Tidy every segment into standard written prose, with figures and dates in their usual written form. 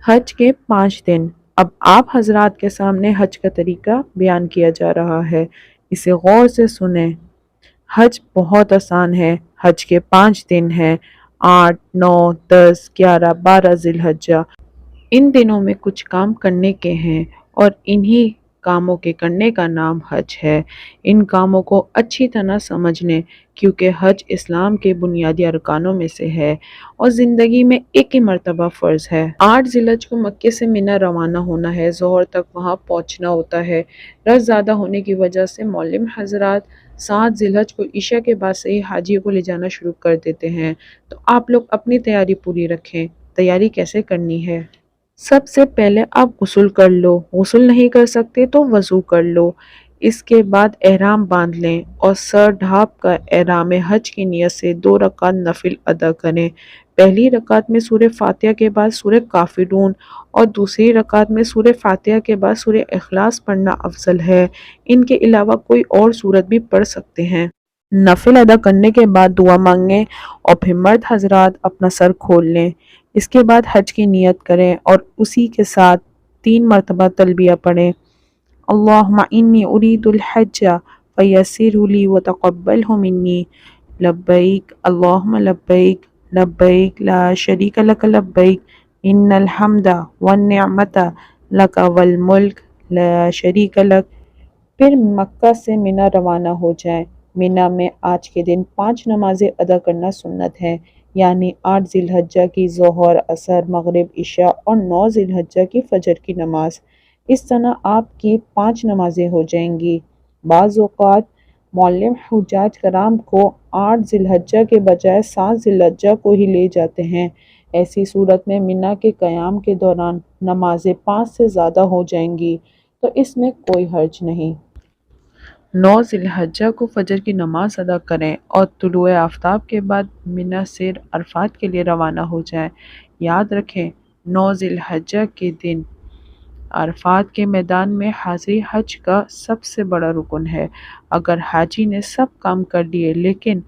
حج کے 5 دن۔ اب آپ حضرات کے سامنے حج کا طریقہ بیان کیا جا رہا ہے، اسے غور سے سنیں۔ حج بہت آسان ہے۔ حج کے 5 دن ہیں: 8، 9، 10، 11، 12 ذی الحجہ۔ ان دنوں میں کچھ کام کرنے کے ہیں اور انہی کاموں کے کرنے کا نام حج ہے۔ ان کاموں کو اچھی طرح سمجھ لیں کیونکہ حج اسلام کے بنیادی ارکانوں میں سے ہے اور زندگی میں ایک ہی مرتبہ فرض ہے۔ 8 ذی الحجہ کو مکے سے منی روانہ ہونا ہے، ظہر تک وہاں پہنچنا ہوتا ہے۔ رش زیادہ ہونے کی وجہ سے معلم حضرات 7 ذی الحجہ کو عشاء کے بعد سے ہی حاجیوں کو لے جانا شروع کر دیتے ہیں، تو آپ لوگ اپنی تیاری پوری رکھیں۔ تیاری کیسے کرنی ہے؟ سب سے پہلے آپ غسل کر لو، غسل نہیں کر سکتے تو وضو کر لو۔ اس کے بعد احرام باندھ لیں اور سر ڈھانپ کر احرام حج کی نیت سے 2 رکعت نفل ادا کریں۔ پہلی رکعت میں سورہ فاتحہ کے بعد سورہ کافرون اور دوسری رکعت میں سورہ فاتحہ کے بعد سورہ اخلاص پڑھنا افضل ہے۔ ان کے علاوہ کوئی اور سورت بھی پڑھ سکتے ہیں۔ نفل ادا کرنے کے بعد دعا مانگیں اور پھر مرد حضرات اپنا سر کھول لیں۔ اس کے بعد حج کی نیت کریں اور اسی کے ساتھ 3 مرتبہ تلبیہ پڑھیں: اللہم انی ارید الحج فیسرہ لی وتقبلہ منی، لبیک اللہم لبیک، لبیک لا شریک لک لبیک، ان الحمد والنعمت لک والملک لا شریک لک۔ پھر مکہ سے منی روانہ ہو جائیں۔ منی میں آج کے دن 5 نمازیں ادا کرنا سنت ہے، یعنی 8 ذی الحجہ کی ظہر، عصر، مغرب، عشاء اور 9 ذی الحجہ کی فجر کی نماز۔ اس طرح آپ کی 5 نمازیں ہو جائیں گی۔ بعض اوقات معلم حجاج کرام کو 8 ذی الحجہ کے بجائے 7 ذی الحجہ کو ہی لے جاتے ہیں۔ ایسی صورت میں منی کے قیام کے دوران نمازیں 5 سے زیادہ ہو جائیں گی تو اس میں کوئی حرج نہیں۔ 9 ذی الحجہ کو فجر کی نماز ادا کریں اور طلوع آفتاب کے بعد منی سے عرفات کے لیے روانہ ہو جائیں۔ یاد رکھیں 9 ذی الحجہ کے دن عرفات کے میدان میں حاضری حج کا سب سے بڑا رکن ہے۔ اگر حاجی نے سب کام کر لیے لیکن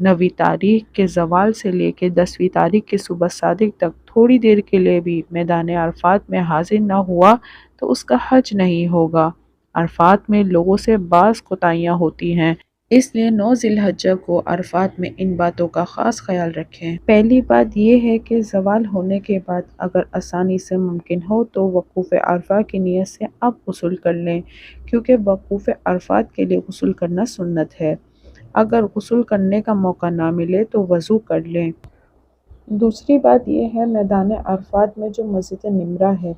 9ویں تاریخ کے زوال سے لے کے 10ویں تاریخ کے صبح صادق تک تھوڑی دیر کے لیے بھی میدان عرفات میں حاضر نہ ہوا تو اس کا حج نہیں ہوگا۔ عرفات میں لوگوں سے بعض کوتاہیاں ہوتی ہیں، اس لیے 9 ذی الحجہ کو عرفات میں ان باتوں کا خاص خیال رکھیں۔ پہلی بات یہ ہے کہ زوال ہونے کے بعد اگر آسانی سے ممکن ہو تو وقوف عرفہ کی نیت سے آپ غسل کر لیں، کیونکہ وقوف عرفات کے لیے غسل کرنا سنت ہے۔ اگر غسل کرنے کا موقع نہ ملے تو وضو کر لیں۔ دوسری بات یہ ہے میدان عرفات میں جو مسجد نمرہ ہے،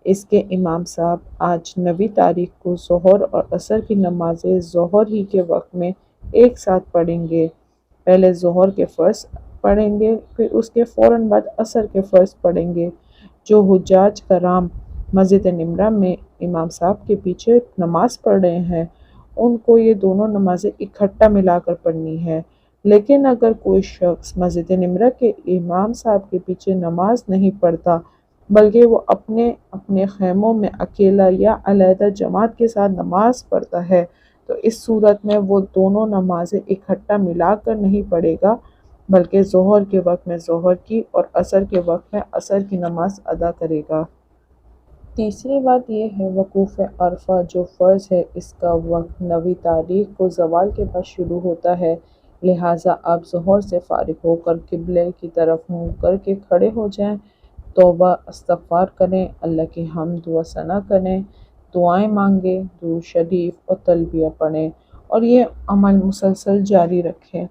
اس کے امام صاحب آج 9ویں تاریخ کو ظہر اور عصر کی نمازیں ظہر ہی کے وقت میں ایک ساتھ پڑھیں گے۔ پہلے ظہر کے فرض پڑھیں گے، پھر اس کے فوراً بعد عصر کے فرض پڑھیں گے۔ جو حجاج کرام مسجد نمرہ میں امام صاحب کے پیچھے نماز پڑھ رہے ہیں ان کو یہ دونوں نمازیں اکٹھا ملا کر پڑھنی ہے، لیکن اگر کوئی شخص مسجد نمرہ کے امام صاحب کے پیچھے نماز نہیں پڑھتا بلکہ وہ اپنے اپنے خیموں میں اکیلا یا علیحدہ جماعت کے ساتھ نماز پڑھتا ہے تو اس صورت میں وہ دونوں نمازیں اکٹھا ملا کر نہیں پڑھے گا بلکہ ظہر کے وقت میں ظہر کی اور عصر کے وقت میں عصر کی نماز ادا کرے گا۔ تیسری بات یہ ہے وقوف عرفہ جو فرض ہے اس کا وقت 9ویں تاریخ کو زوال کے بعد شروع ہوتا ہے، لہٰذا آپ ظہر سے فارغ ہو کر قبلے کی طرف منہ کر کے کھڑے ہو جائیں، توبہ استغفار کریں، اللہ کی حمد و ثنا کریں، دعائیں مانگیں، درود شریف اور تلبیہ پڑھیں اور یہ عمل مسلسل جاری رکھیں۔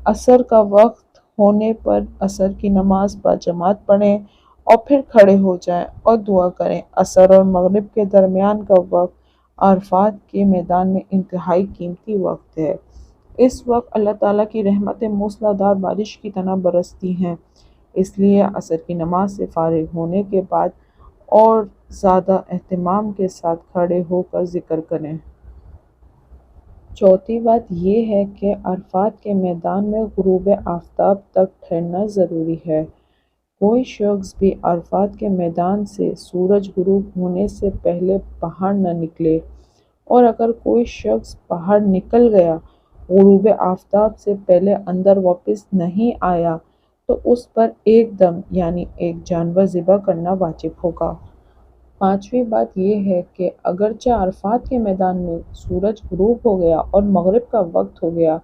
عصر کا وقت ہونے پر عصر کی نماز باجماعت پڑھیں اور پھر کھڑے ہو جائیں اور دعا کریں۔ عصر اور مغرب کے درمیان کا وقت عرفات کے میدان میں انتہائی قیمتی وقت ہے۔ اس وقت اللہ تعالیٰ کی رحمتیں موسلا دھار بارش کی طرح برستی ہیں، اس لیے عصر کی نماز سے فارغ ہونے کے بعد اور زیادہ اہتمام کے ساتھ کھڑے ہو کر ذکر کریں۔ چوتھی بات یہ ہے کہ عرفات کے میدان میں غروب آفتاب تک ٹھہرنا ضروری ہے۔ کوئی شخص بھی عرفات کے میدان سے سورج غروب ہونے سے پہلے باہر نہ نکلے، اور اگر کوئی شخص باہر نکل گیا غروب آفتاب سے پہلے اندر واپس نہیں آیا تو اس پر ایک دم یعنی ایک جانور ذبح کرنا واجب ہوگا۔ پانچویں بات یہ ہے کہ اگرچہ عرفات کے میدان میں سورج غروب ہو گیا اور مغرب کا وقت ہو گیا،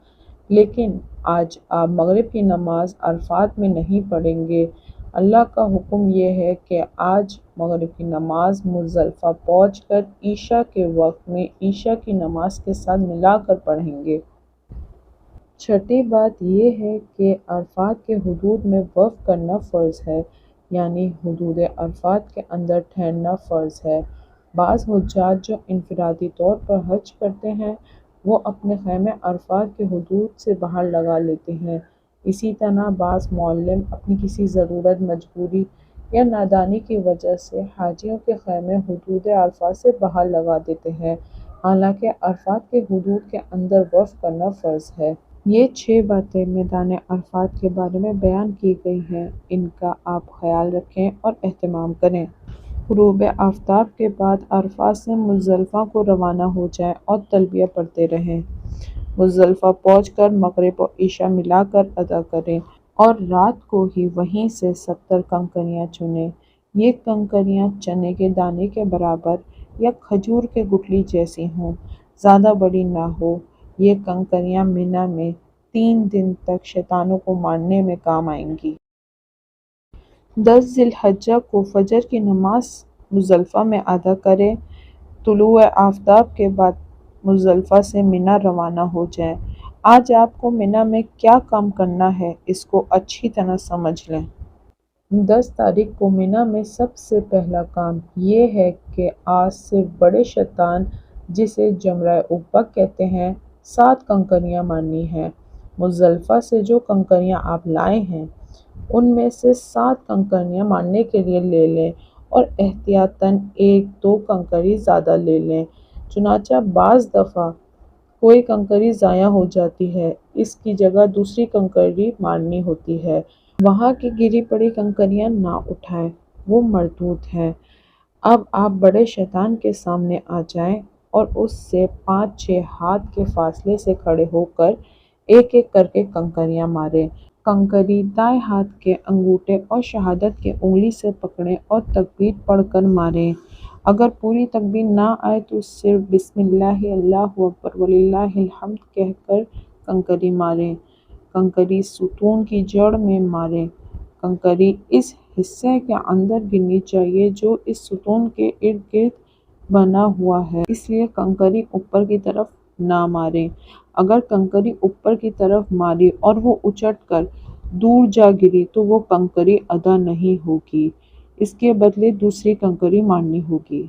لیکن آج آپ مغرب کی نماز عرفات میں نہیں پڑھیں گے۔ اللہ کا حکم یہ ہے کہ آج مغرب کی نماز مزدلفہ پہنچ کر عشاء کے وقت میں عشاء کی نماز کے ساتھ ملا کر پڑھیں گے۔ چھٹی بات یہ ہے کہ عرفات کے حدود میں وقف کرنا فرض ہے، یعنی حدود عرفات کے اندر ٹھہرنا فرض ہے۔ بعض حجاج جو انفرادی طور پر حج کرتے ہیں وہ اپنے خیمے عرفات کے حدود سے باہر لگا لیتے ہیں۔ اسی طرح بعض معلم اپنی کسی ضرورت، مجبوری یا نادانی کی وجہ سے حاجیوں کے خیمے حدود عرفات سے باہر لگا دیتے ہیں، حالانکہ عرفات کے حدود کے اندر وقف کرنا فرض ہے۔ یہ 6 باتیں میدان عرفات کے بارے میں بیان کی گئی ہیں، ان کا آپ خیال رکھیں اور اہتمام کریں۔ غروب آفتاب کے بعد عرفات سے مزدلفہ کو روانہ ہو جائیں اور تلبیہ پڑھتے رہیں۔ مزدلفہ پہنچ کر مغرب اور عشاء ملا کر ادا کریں اور رات کو ہی وہیں سے 70 کنکریاں چنیں۔ یہ کنکریاں چنے کے دانے کے برابر یا کھجور کے گٹھلی جیسی ہوں، زیادہ بڑی نہ ہو۔ یہ کنکریاں منی میں 3 دن تک شیطانوں کو مارنے میں کام آئیں گی۔ 10 ذی الحجہ کو فجر کی نماز مزدلفہ میں ادا کریں۔ طلوع آفتاب کے بعد مزدلفہ سے منی روانہ ہو جائیں۔ آج آپ کو منی میں کیا کام کرنا ہے اس کو اچھی طرح سمجھ لیں۔ 10 تاریخ کو منی میں سب سے پہلا کام یہ ہے کہ آج سے بڑے شیطان جسے جمرہ عقبہ کہتے ہیں 7 کنکریاں مارنی ہیں۔ مزدلفہ سے جو کنکریاں آپ لائے ہیں ان میں سے 7 کنکریاں مارنے کے لیے لے لیں اور احتیاطاً 1-2 کنکری زیادہ لے لیں۔ چنانچہ بعض دفعہ کوئی کنکری ضائع ہو جاتی ہے، اس کی جگہ دوسری کنکری مارنی ہوتی ہے۔ وہاں کی گری پڑی کنکریاں نہ اٹھائیں، وہ مردود ہیں۔ اب آپ بڑے شیطان کے سامنے آ جائیں اور اس سے 5-6 ہاتھ کے فاصلے سے کھڑے ہو کر ایک ایک کر کے کنکریاں ماریں۔ کنکری دائیں ہاتھ کے انگوٹھے اور شہادت کی انگلی سے پکڑیں اور تکبیر پڑھ کر ماریں۔ اگر پوری تکبیر نہ آئے تو صرف بسم اللہ اللہ اکبر وللہ الحمد کہہ کر کنکری ماریں۔ کنکری ستون کی جڑ میں ماریں۔ کنکری اس حصے کے اندر گرنی چاہیے جو اس ستون کے ارد گرد بنا ہوا ہے، اس لیے کنکری اوپر کی طرف نہ ماریں۔ اگر کنکری اوپر کی طرف ماری اور وہ اچٹ کر دور جا گری تو وہ کنکری ادا نہیں ہوگی، اس کے بدلے دوسری کنکری مارنی ہوگی۔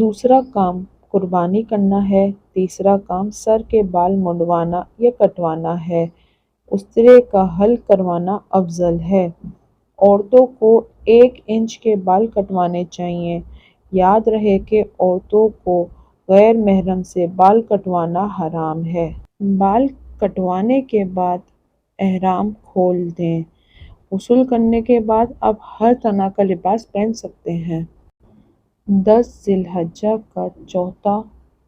دوسرا کام قربانی کرنا ہے۔ تیسرا کام سر کے بال منڈوانا یا کٹوانا ہے۔ استرے کا حلق کروانا افضل ہے۔ عورتوں کو 1 انچ کے بال کٹوانے چاہیے۔ یاد رہے کہ عورتوں کو غیر محرم سے بال کٹوانا حرام ہے۔ بال کٹوانے کے بعد احرام کھول دیں۔ غسل کرنے کے بعد آپ ہر طرح کا لباس پہن سکتے ہیں۔ 10 ذی الحجہ کا چوتھا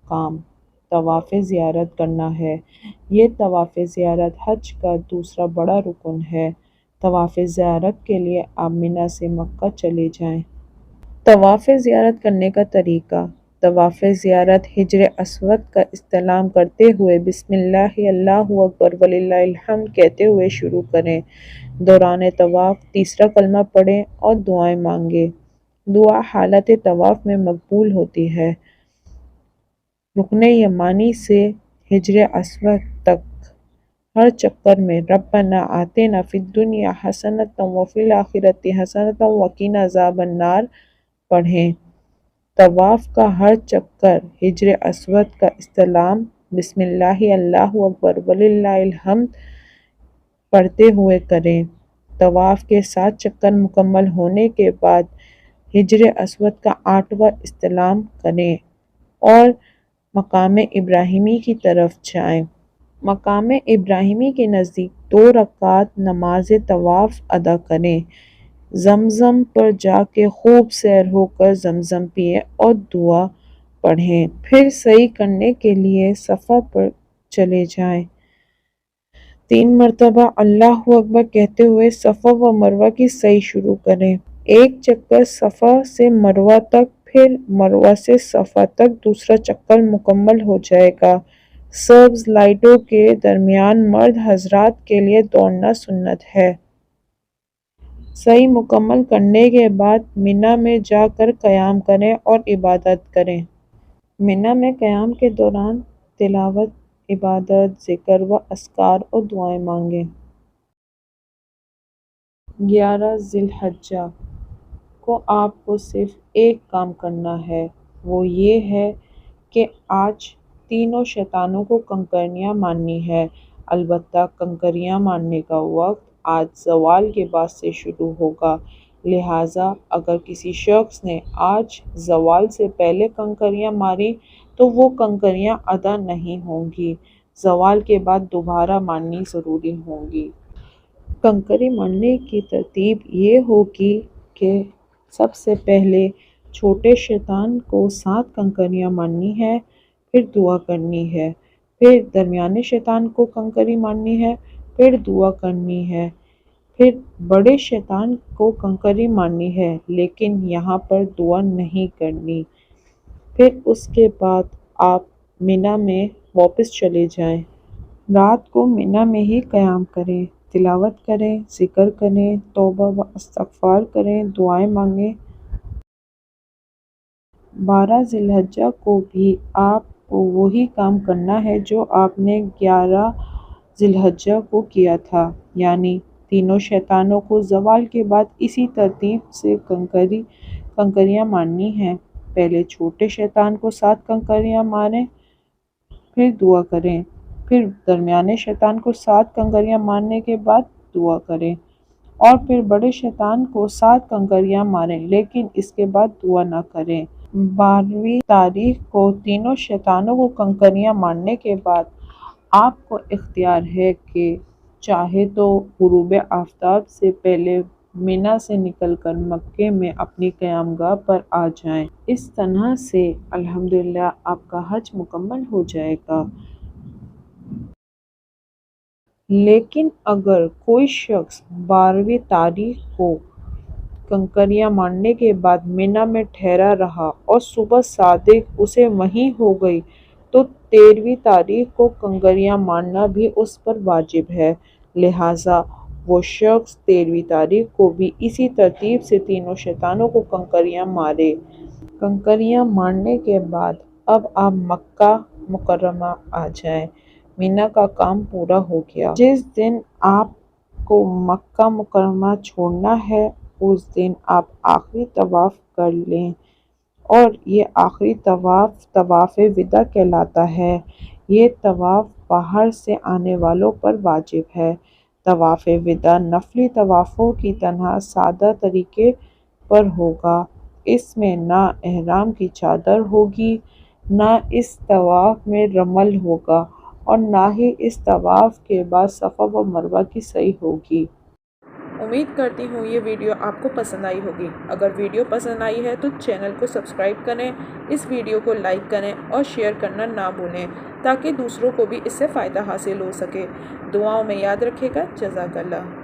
کام طواف زیارت کرنا ہے۔ یہ طواف زیارت حج کا دوسرا بڑا رکن ہے۔ طواف زیارت کے لیے آپ منی سے مکہ چلے جائیں۔ طواف زیارت کرنے کا طریقہ: طواف زیارت حجر اسود کا استعلام کرتے ہوئے بسم اللہ اللہ اکبر وللہ الحمد کہتے ہوئے شروع کریں۔ دوران طواف تیسرا کلمہ پڑھیں اور دعائیں مانگیں۔ دعا حالت طواف میں مقبول ہوتی ہے۔ رکن یمانی سے حجر اسود تک ہر چکر میں ربنا آتنا فی الدنیا حسنۃ وفی الآخرۃ حسنۃ وقنا عذاب النار پڑھیں۔ طواف کا ہر چکر حجر اسود کا استعلام بسم اللہ اللہ اکبر وللہ الحمد پڑھتے ہوئے کریں۔ طواف کے 7 چکر مکمل ہونے کے بعد حجر اسود کا 8واں استعلام کریں اور مقام ابراہیمی کی طرف جائیں۔ مقام ابراہیمی کے نزدیک 2 رکعت نماز طواف ادا کریں۔ زمزم پر جا کے خوب سیر ہو کر زمزم پئیں اور دعا پڑھیں۔ پھر سعی کرنے کے لیے صفا پر چلے جائیں۔ 3 مرتبہ اللہ اکبر کہتے ہوئے صفا و مروہ کی سعی شروع کریں۔ ایک چکر صفا سے مروہ تک، پھر مروہ سے صفا تک دوسرا چکر مکمل ہو جائے گا۔ سبز لائٹوں کے درمیان مرد حضرات کے لیے دوڑنا سنت ہے۔ سعی مکمل کرنے کے بعد منا میں جا کر قیام کریں اور عبادت کریں۔ منا میں قیام کے دوران تلاوت، عبادت، ذکر و اذکار اور دعائیں مانگیں۔ 11 ذی الحجہ کو آپ کو صرف ایک کام کرنا ہے، وہ یہ ہے کہ آج تینوں شیطانوں کو کنکریاں مارنی ہے۔ البتہ کنکریاں مارنے کا وقت آج زوال کے بعد سے شروع ہوگا، لہٰذا اگر کسی شخص نے آج زوال سے پہلے کنکریاں ماری تو وہ کنکریاں ادا نہیں ہوں گی، زوال کے بعد دوبارہ مارنی ضروری ہوں گی۔ کنکری مارنے کی ترتیب یہ ہوگی کہ سب سے پہلے چھوٹے شیطان کو 7 کنکریاں مارنی ہے، پھر دعا کرنی ہے، پھر درمیانے شیطان کو کنکری مارنی ہے، پھر دعا کرنی ہے، پھر بڑے شیطان کو کنکری مارنی ہے لیکن یہاں پر دعا نہیں کرنی۔ پھر اس کے بعد آپ منا میں واپس چلے جائیں۔ رات کو منا میں ہی قیام کریں، تلاوت کریں، ذکر کریں، توبہ و استغفار کریں، دعائیں مانگیں۔ 12 ذی الحجہ کو بھی آپ کو وہی کام کرنا ہے جو آپ نے 11 ذی الحجہ کو کیا تھا، یعنی تینوں شیطانوں کو زوال کے بعد اسی ترتیب سے کنکریاں مارنی ہیں۔ پہلے چھوٹے شیطان کو 7 کنکریاں ماریں، پھر دعا کریں، پھر درمیانے شیطان کو 7 کنکریاں مارنے کے بعد دعا کریں، اور پھر بڑے شیطان کو 7 کنکریاں ماریں لیکن اس کے بعد دعا نہ کریں۔ 12ویں تاریخ کو تینوں شیطانوں کو کنکریاں مارنے کے بعد آپ کو اختیار ہے کہ چاہے تو غروب آفتاب سے پہلے منا سے نکل کر مکے میں اپنی قیام گاہ پر آ جائیں۔ اس طرح سے الحمدللہ آپ کا حج مکمل ہو جائے گا۔ لیکن اگر کوئی شخص 12ویں تاریخ کو کنکریاں مارنے کے بعد منا میں ٹھہرا رہا اور صبح صادق اسے وہیں ہو گئی تو 13ویں تاریخ کو کنکریاں مارنا بھی اس پر واجب ہے، لہٰذا وہ شخص 13ویں تاریخ کو بھی اسی ترتیب سے تینوں شیطانوں کو کنکریاں مارے۔ کنکریاں مارنے کے بعد اب آپ مکہ مکرمہ آ جائیں، منا کا کام پورا ہو گیا۔ جس دن آپ کو مکہ مکرمہ چھوڑنا ہے اس دن آپ آخری طواف کر لیں، اور یہ آخری طواف طواف وداع کہلاتا ہے۔ یہ طواف باہر سے آنے والوں پر واجب ہے۔ طواف وداع نفلی طوافوں کی طرح سادہ طریقے پر ہوگا، اس میں نہ احرام کی چادر ہوگی، نہ اس طواف میں رمل ہوگا، اور نہ ہی اس طواف کے بعد صفا و مروہ کی سعی ہوگی۔ امید کرتی ہوں یہ ویڈیو آپ کو پسند آئی ہوگی۔ اگر ویڈیو پسند آئی ہے تو چینل کو سبسکرائب کریں، اس ویڈیو کو لائک کریں اور شیئر کرنا نہ بھولیں تاکہ دوسروں کو بھی اس سے فائدہ حاصل ہو سکے۔ دعاؤں میں یاد رکھیے گا۔ جزاک اللہ۔